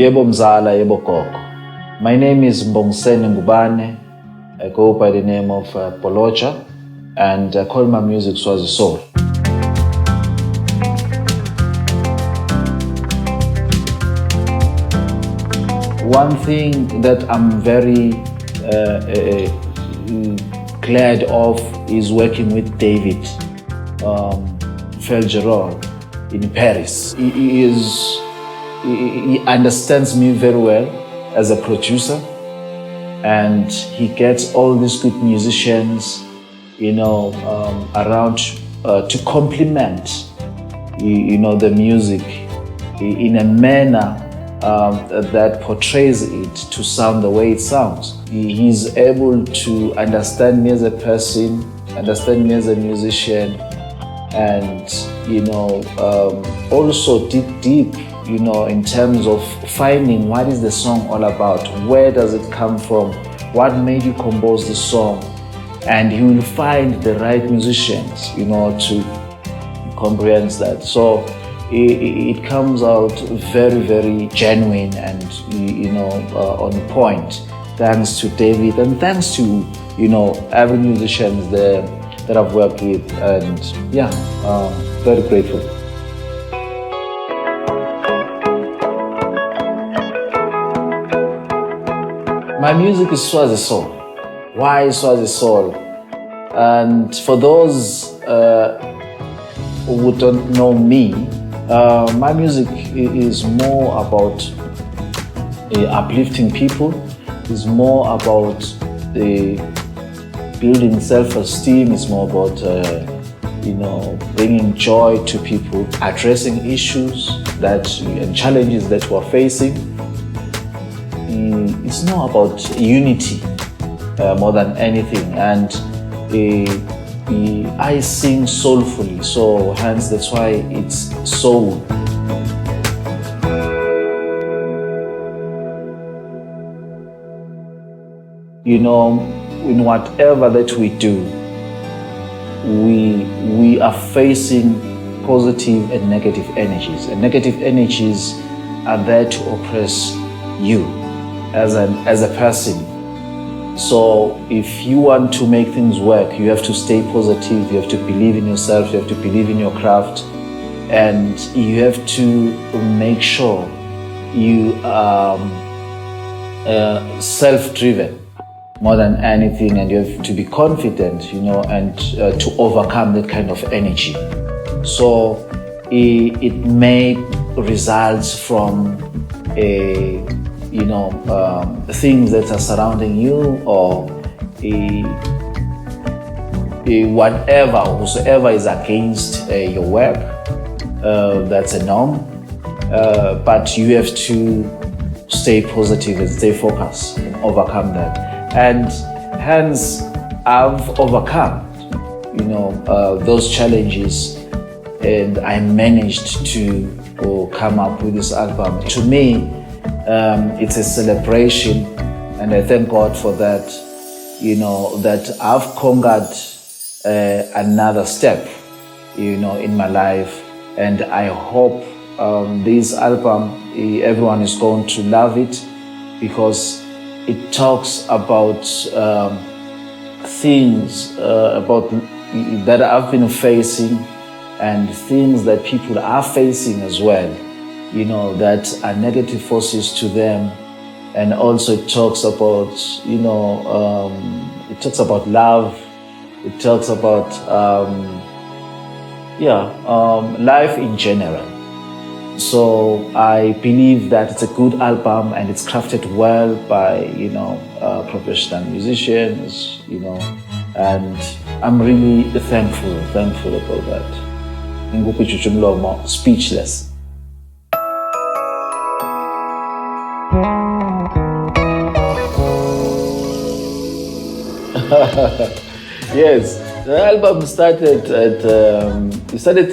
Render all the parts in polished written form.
Yebo mzala, yebo gogo. My name is Ngubane. I go by the name of Bholoja, and I call my music Swazi Soul. One thing that I'm very glad of is working with David Felgerol in Paris. He understands me very well as a producer, and he gets all these good musicians, around to complement, the music in a manner that portrays it to sound the way it sounds. He's able to understand me as a person, understand me as a musician, and also dig deep, in terms of finding what is the song all about, where does it come from, what made you compose the song, and he will find the right musicians, to comprehend that. So it comes out very, very genuine and on point, thanks to David and thanks to every musician there that I've worked with, and very grateful. My music is Swazi Soul. Why Swazi Soul? And for those who don't know me, my music is more about uplifting people. It's more about building self-esteem. It's more about bringing joy to people, addressing issues and challenges that we're facing. It's more about unity more than anything, and I sing soulfully, so hence that's why it's soul. In whatever that we do, we are facing positive and negative energies, and negative energies are there to oppress you as a person. So if you want to make things work, you have to stay positive, you have to believe in yourself, you have to believe in your craft, and you have to make sure you are self-driven more than anything, and you have to be confident, and to overcome that kind of energy. So it may result from things that are surrounding you, or whosoever is against your work. That's a norm, but you have to stay positive and stay focused and overcome that. And hence, I've overcome, those challenges, and I managed to come up with this album. To me, it's a celebration, and I thank God for that, that I've conquered another step, in my life. And I hope this album, everyone is going to love it, because it talks about things that I've been facing, and things that people are facing as well, that are negative forces to them. And also it talks about, it talks about love. It talks about, life in general. So I believe that it's a good album, and it's crafted well by, professional musicians, and I'm really thankful about that. Speechless. Yes, the album started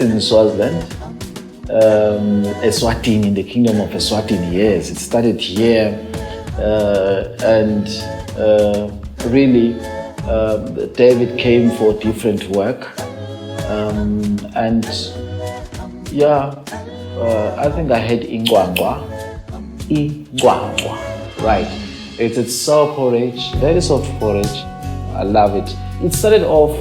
in Swaziland, Eswatini, in the kingdom of Eswatini. Yes, it started here, and really, David came for different work, and I think I had Ingwangwa, Igwagwa. Right. It's sour porridge, very soft porridge. I love it. It started off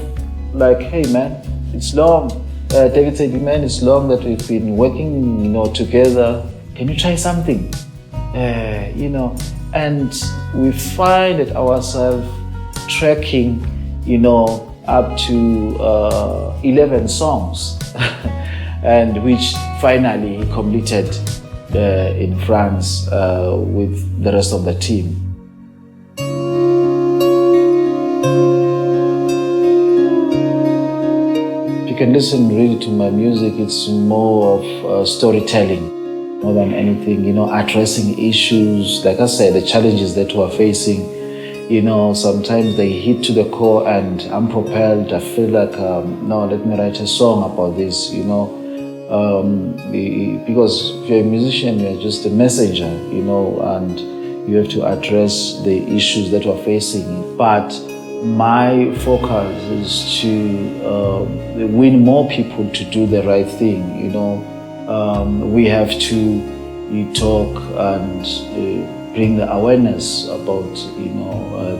like, hey man, it's long. David said, man, it's long that we've been working, together. Can you try something? And we find it ourselves tracking, up to 11 songs, and which finally completed in France with the rest of the team. If you can listen really to my music, it's more of storytelling more than anything, addressing issues. Like I said, the challenges that we're facing, sometimes they hit to the core and I'm propelled. I feel like, no, let me write a song about this, because if you're a musician, you're just a messenger, and you have to address the issues that we're facing. But my focus is to win more people to do the right thing, we have to talk and bring the awareness about,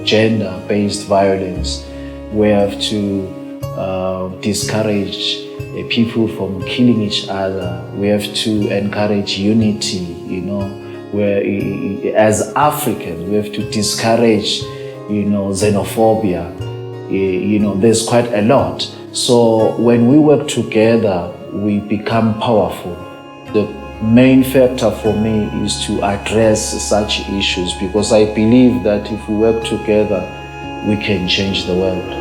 gender-based violence. We have to discourage people from killing each other. We have to encourage unity, where as Africans, we have to discourage, xenophobia. There's quite a lot. So when we work together, we become powerful. The main factor for me is to address such issues, because I believe that if we work together, we can change the world.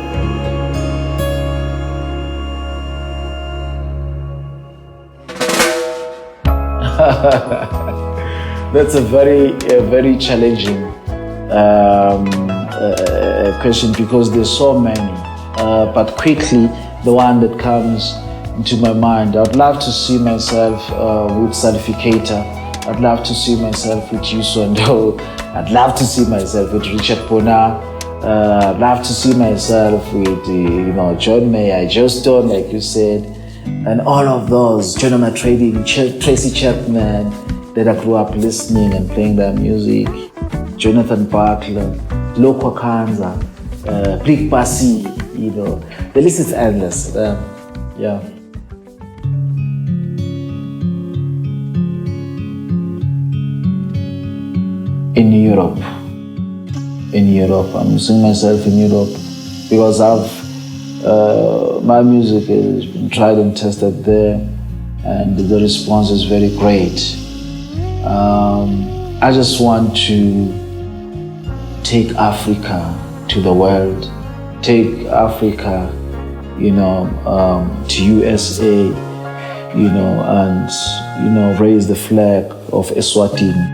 That's a very challenging question, because there's so many. But quickly, the one that comes into my mind, I'd love to see myself with Salficator. I'd love to see myself with Yusondo. I'd love to see myself with Richard Pona. I'd love to see myself with John Mayer, Joe Stone, like you said, and all of those, Jonah Trading, Tracy Chapman, that I grew up listening and playing their music, Jonathan Barkler, Lokwa Kanza, Big Bassi, the list is endless. Yeah. In Europe, I'm seeing myself in Europe, because my music has been tried and tested there, and the response is very great. I just want to take Africa to the world, take Africa, to USA, and raise the flag of Eswatini.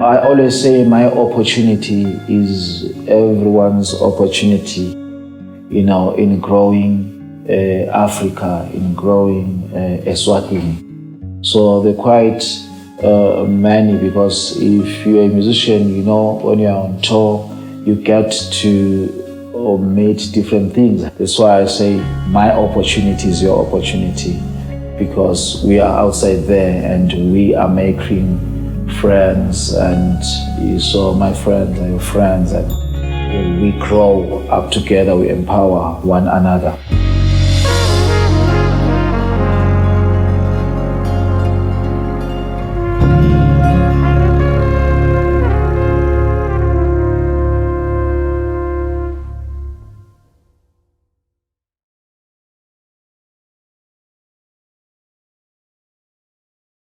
I always say my opportunity is everyone's opportunity, in growing Africa, in growing Eswatini. So they're quite many, because if you're a musician, when you're on tour, you get to meet different things. That's why I say my opportunity is your opportunity, because we are outside there and we are making friends, and so my friends are your friends, and we grow up together, we empower one another.